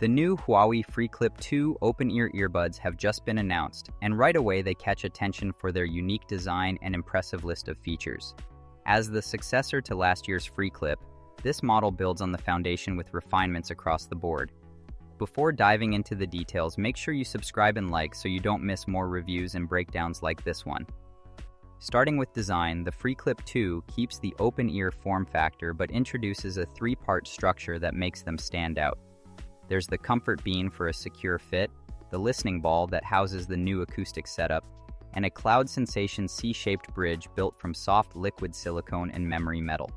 The new Huawei FreeClip 2 open-ear earbuds have just been announced, and right away they catch attention for their unique design and impressive list of features. As the successor to last year's FreeClip, this model builds on the foundation with refinements across the board. Before diving into the details, make sure you subscribe and like so you don't miss more reviews and breakdowns like this one. Starting with design, the FreeClip 2 keeps the open-ear form factor but introduces a three-part structure that makes them stand out. There's the comfort bean for a secure fit, the listening ball that houses the new acoustic setup, and a cloud sensation C-shaped bridge built from soft liquid silicone and memory metal.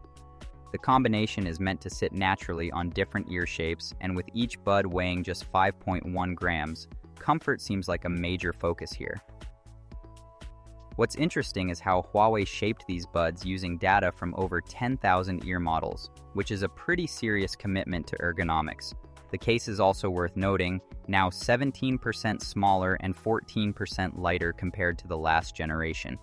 The combination is meant to sit naturally on different ear shapes, and with each bud weighing just 5.1 grams, comfort seems like a major focus here. What's interesting is how Huawei shaped these buds using data from over 10,000 ear models, which is a pretty serious commitment to ergonomics. The case is also worth noting, now 17% smaller and 14% lighter compared to the last generation.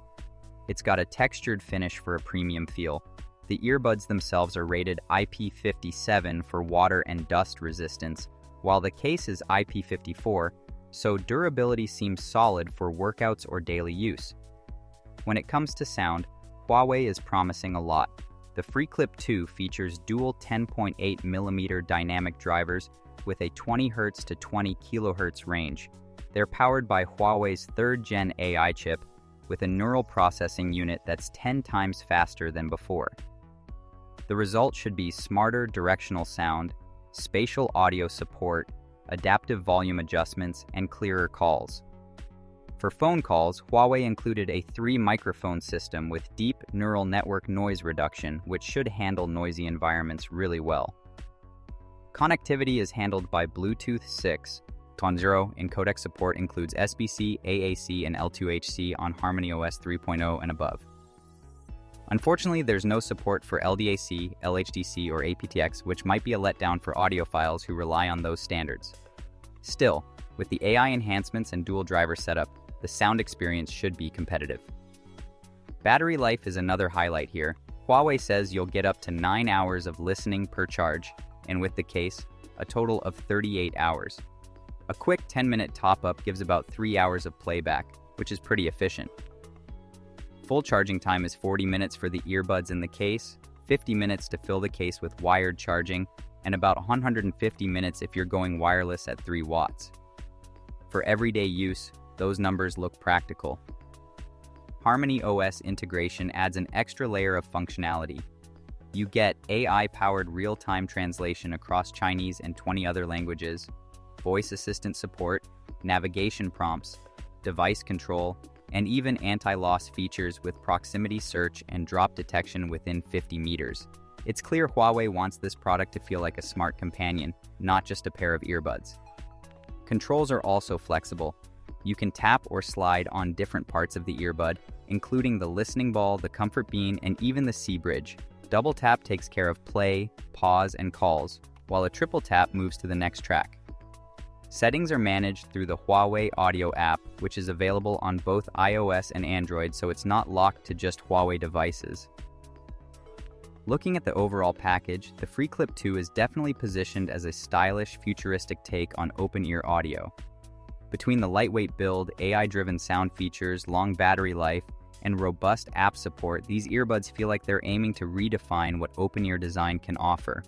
It's got a textured finish for a premium feel. The earbuds themselves are rated IP57 for water and dust resistance, while the case is IP54, so durability seems solid for workouts or daily use. When it comes to sound, Huawei is promising a lot. The FreeClip 2 features dual 10.8mm dynamic drivers with a 20 Hz to 20 kHz range. They're powered by Huawei's 3rd-gen AI chip with a neural processing unit that's 10 times faster than before. The result should be smarter directional sound, spatial audio support, adaptive volume adjustments, and clearer calls. For phone calls, Huawei included a 3-microphone system with deep neural network noise reduction, which should handle noisy environments really well. Connectivity is handled by Bluetooth 6.0, and codec support includes SBC, AAC, and L2HC on HarmonyOS 3.0 and above. Unfortunately, there's no support for LDAC, LHDC, or aptX, which might be a letdown for audiophiles who rely on those standards. Still, with the AI enhancements and dual driver setup, the sound experience should be competitive. Battery life is another highlight here. Huawei says you'll get up to 9 hours of listening per charge, and with the case, a total of 38 hours. A quick 10-minute top-up gives about 3 hours of playback, which is pretty efficient. Full charging time is 40 minutes for the earbuds in the case, 50 minutes to fill the case with wired charging, and about 150 minutes if you're going wireless at 3 watts. For everyday use, those numbers look practical. HarmonyOS integration adds an extra layer of functionality. You get AI-powered real-time translation across Chinese and 20 other languages, voice assistant support, navigation prompts, device control, and even anti-loss features with proximity search and drop detection within 50 meters. It's clear Huawei wants this product to feel like a smart companion, not just a pair of earbuds. Controls are also flexible. You can tap or slide on different parts of the earbud, including the listening ball, the comfort bean, and even the C-bridge. Double tap takes care of play, pause, and calls, while a triple tap moves to the next track. Settings are managed through the Huawei Audio app, which is available on both iOS and Android, so it's not locked to just Huawei devices. Looking at the overall package, the FreeClip 2 is definitely positioned as a stylish, futuristic take on open-ear audio. Between the lightweight build, AI-driven sound features, long battery life, and robust app support, these earbuds feel like they're aiming to redefine what open-ear design can offer.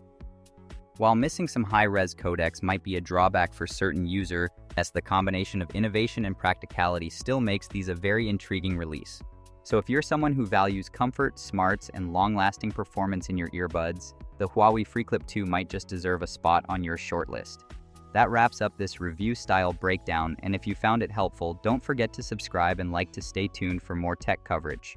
While missing some high-res codecs might be a drawback for certain users, the combination of innovation and practicality still makes these a very intriguing release. So if you're someone who values comfort, smarts, and long-lasting performance in your earbuds, the Huawei FreeClip 2 might just deserve a spot on your shortlist. That wraps up this review-style breakdown, and if you found it helpful, don't forget to subscribe and like to stay tuned for more tech coverage.